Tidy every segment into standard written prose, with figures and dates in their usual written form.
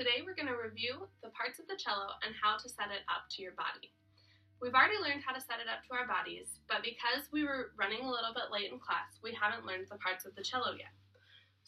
Today we're going to review the parts of the cello and how to set it up to your body. We've already learned how to set it up to our bodies, but because we were running a little bit late in class, we haven't learned the parts of the cello yet.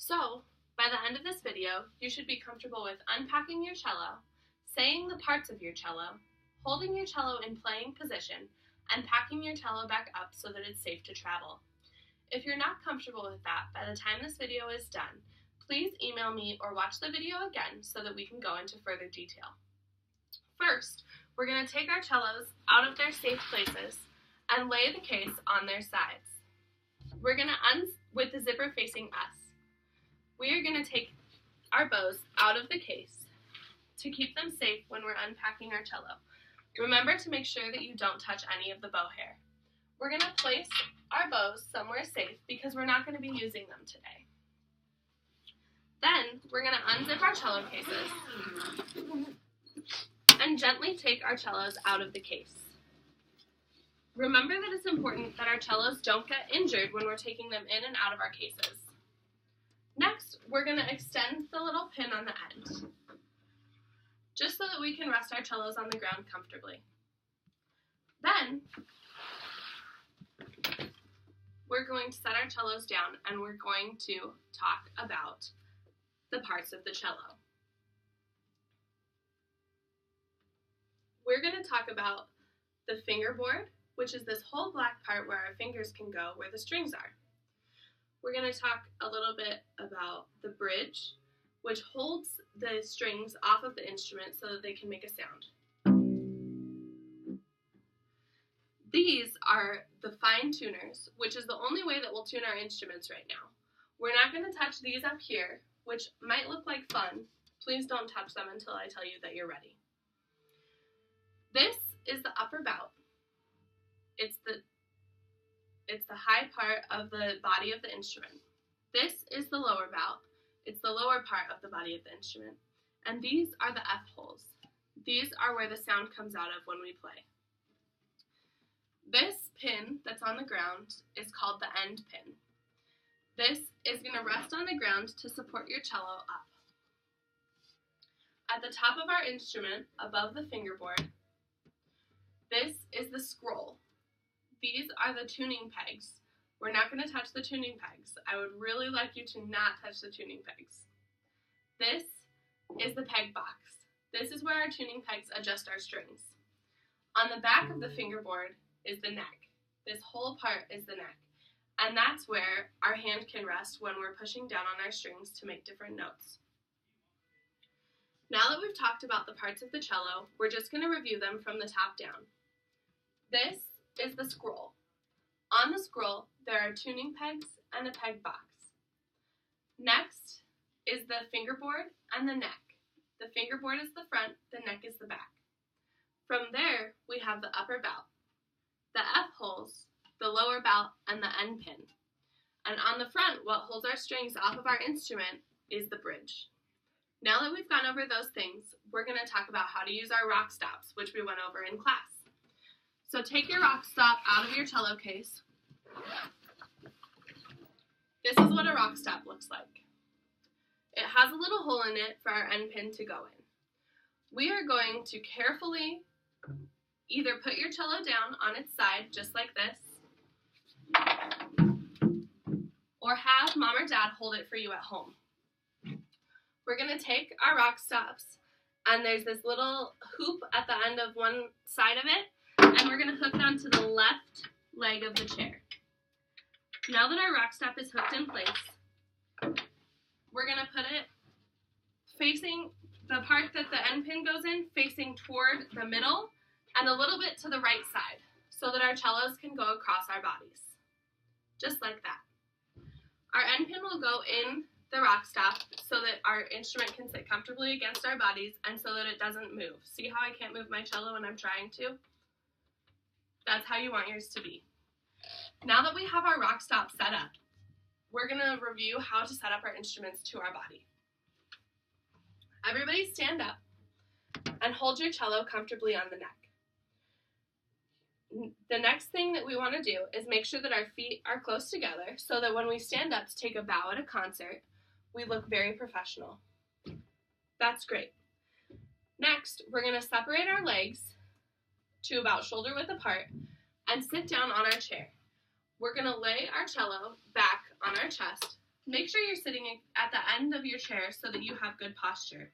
So, by the end of this video, you should be comfortable with unpacking your cello, saying the parts of your cello, holding your cello in playing position, and packing your cello back up so that it's safe to travel. If you're not comfortable with that, by the time this video is done, please email me or watch the video again so that we can go into further detail. First, we're going to take our cellos out of their safe places and lay the case on their sides. We're going to with the zipper facing us. We are going to take our bows out of the case to keep them safe when we're unpacking our cello. Remember to make sure that you don't touch any of the bow hair. We're going to place our bows somewhere safe because we're not going to be using them today. Then we're going to unzip our cello cases and gently take our cellos out of the case. Remember that it's important that our cellos don't get injured when we're taking them in and out of our cases. Next, we're going to extend the little pin on the end, just so that we can rest our cellos on the ground comfortably. Then, we're going to set our cellos down and we're going to talk about the parts of the cello. We're going to talk about the fingerboard, which is this whole black part where our fingers can go where the strings are. We're going to talk a little bit about the bridge, which holds the strings off of the instrument so that they can make a sound. These are the fine tuners, which is the only way that we'll tune our instruments right now. We're not going to touch these up here, which might look like fun. Please don't touch them until I tell you that you're ready. This is the upper bout. It's the high part of the body of the instrument. This is the lower bout. It's the lower part of the body of the instrument. And these are the F holes. These are where the sound comes out of when we play. This pin that's on the ground is called the end pin. This is going to rest on the ground to support your cello up. At the top of our instrument, above the fingerboard, this is the scroll. These are the tuning pegs. We're not going to touch the tuning pegs. I would really like you to not touch the tuning pegs. This is the peg box. This is where our tuning pegs adjust our strings. On the back of the fingerboard is the neck. This whole part is the neck. And that's where our hand can rest when we're pushing down on our strings to make different notes. Now that we've talked about the parts of the cello, we're just going to review them from the top down. This is the scroll. On the scroll, there are tuning pegs and a peg box. Next is the fingerboard and the neck. The fingerboard is the front, the neck is the back. From there, we have the upper bout, the F holes, the lower bout, and the end pin. And on the front, what holds our strings off of our instrument is the bridge. Now that we've gone over those things, we're going to talk about how to use our rock stops, which we went over in class. So take your rock stop out of your cello case. This is what a rock stop looks like. It has a little hole in it for our end pin to go in. We are going to carefully either put your cello down on its side, just like this, or have mom or dad hold it for you at home. We're going to take our rock stops, and there's this little hoop at the end of one side of it, and we're going to hook it onto the left leg of the chair. Now that our rock stop is hooked in place, we're going to put it facing the part that the end pin goes in, facing toward the middle and a little bit to the right side so that our cellos can go across our bodies. Just like that. Our end pin will go in the rock stop so that our instrument can sit comfortably against our bodies and so that it doesn't move. See how I can't move my cello when I'm trying to? That's how you want yours to be. Now that we have our rock stop set up, we're going to review how to set up our instruments to our body. Everybody stand up and hold your cello comfortably on the neck. The next thing that we want to do is make sure that our feet are close together so that when we stand up to take a bow at a concert, we look very professional. That's great. Next, we're going to separate our legs to about shoulder width apart and sit down on our chair. We're going to lay our cello back on our chest. Make sure you're sitting at the end of your chair so that you have good posture.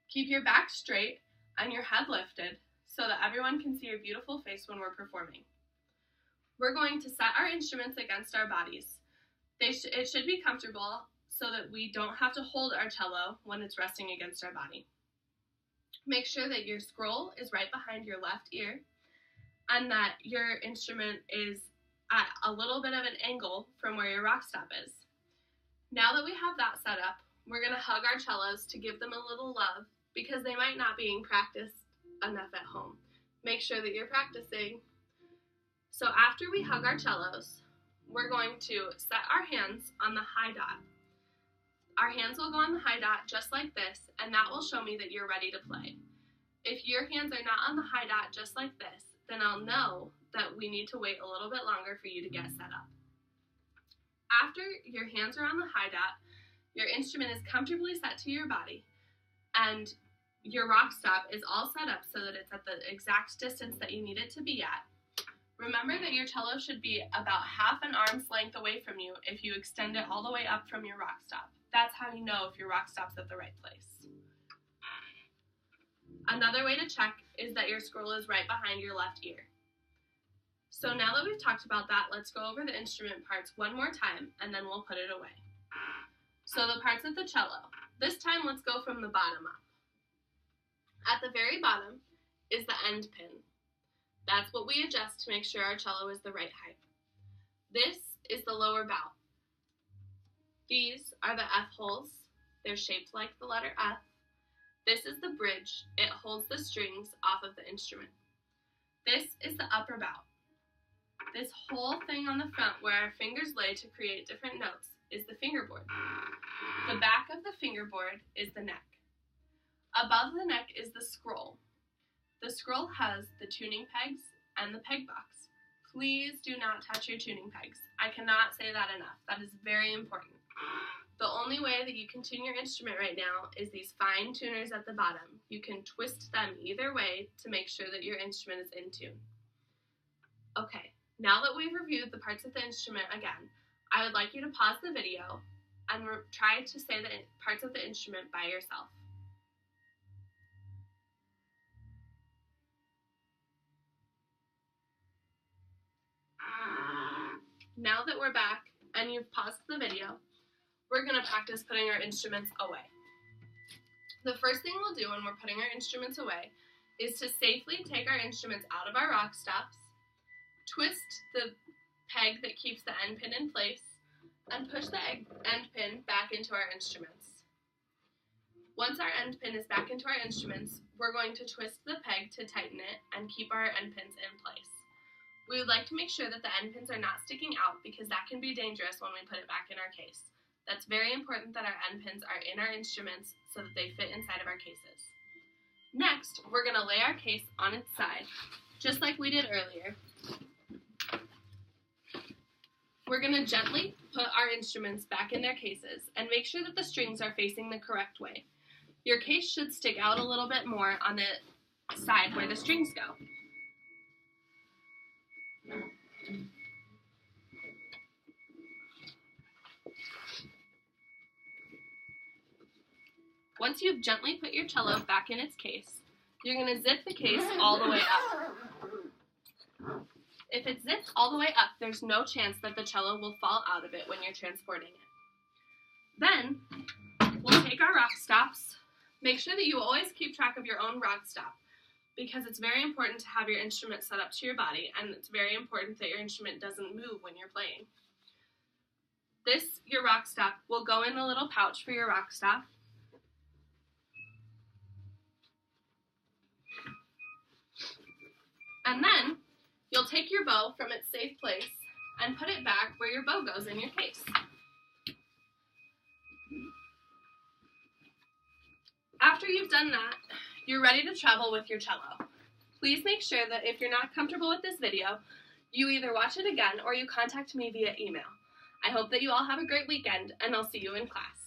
Keep your back straight and your head lifted so that everyone can see your beautiful face when we're performing. We're going to set our instruments against our bodies. It should be comfortable so that we don't have to hold our cello when it's resting against our body. Make sure that your scroll is right behind your left ear and that your instrument is at a little bit of an angle from where your rock stop is. Now that we have that set up, we're going to hug our cellos to give them a little love because they might not be practiced enough at home. Make sure that you're practicing. So after we hug our cellos, we're going to set our hands on the high dot. Our hands will go on the high dot just like this, and that will show me that you're ready to play. If your hands are not on the high dot just like this, then I'll know that we need to wait a little bit longer for you to get set up. After your hands are on the high dot, your instrument is comfortably set to your body, and your rock stop is all set up so that it's at the exact distance that you need it to be at. Remember that your cello should be about half an arm's length away from you if you extend it all the way up from your rock stop. That's how you know if your rock stop's at the right place. Another way to check is that your scroll is right behind your left ear. So now that we've talked about that, let's go over the instrument parts one more time and then we'll put it away. So the parts of the cello. This time let's go from the bottom up. At the very bottom is the end pin. That's what we adjust to make sure our cello is the right height. This is the lower bow. These are the F holes. They're shaped like the letter F. This is the bridge. It holds the strings off of the instrument. This is the upper bow. This whole thing on the front where our fingers lay to create different notes is the fingerboard. The back of the fingerboard is the neck. Above the neck is the scroll. The scroll has the tuning pegs and the peg box. Please do not touch your tuning pegs. I cannot say that enough. That is very important. The only way that you can tune your instrument right now is these fine tuners at the bottom. You can twist them either way to make sure that your instrument is in tune. Okay, now that we've reviewed the parts of the instrument again, I would like you to pause the video and try to say the parts of the instrument by yourself. Now that we're back and you've paused the video, we're going to practice putting our instruments away. The first thing we'll do when we're putting our instruments away is to safely take our instruments out of our rock stops, twist the peg that keeps the end pin in place, and push the end pin back into our instruments. Once our end pin is back into our instruments, we're going to twist the peg to tighten it and keep our end pins in place. We would like to make sure that the end pins are not sticking out because that can be dangerous when we put it back in our case. That's very important that our end pins are in our instruments so that they fit inside of our cases. Next, we're going to lay our case on its side, just like we did earlier. We're going to gently put our instruments back in their cases and make sure that the strings are facing the correct way. Your case should stick out a little bit more on the side where the strings go. Once you've gently put your cello back in its case, you're going to zip the case all the way up. If it's zipped all the way up, there's no chance that the cello will fall out of it when you're transporting it. Then, we'll take our rock stops. Make sure that you always keep track of your own rock stop because it's very important to have your instrument set up to your body, and it's very important that your instrument doesn't move when you're playing. Your rock stop, will go in the little pouch for your rock stop. And then, you'll take your bow from its safe place and put it back where your bow goes in your case. After you've done that, you're ready to travel with your cello. Please make sure that if you're not comfortable with this video, you either watch it again or you contact me via email. I hope that you all have a great weekend, and I'll see you in class.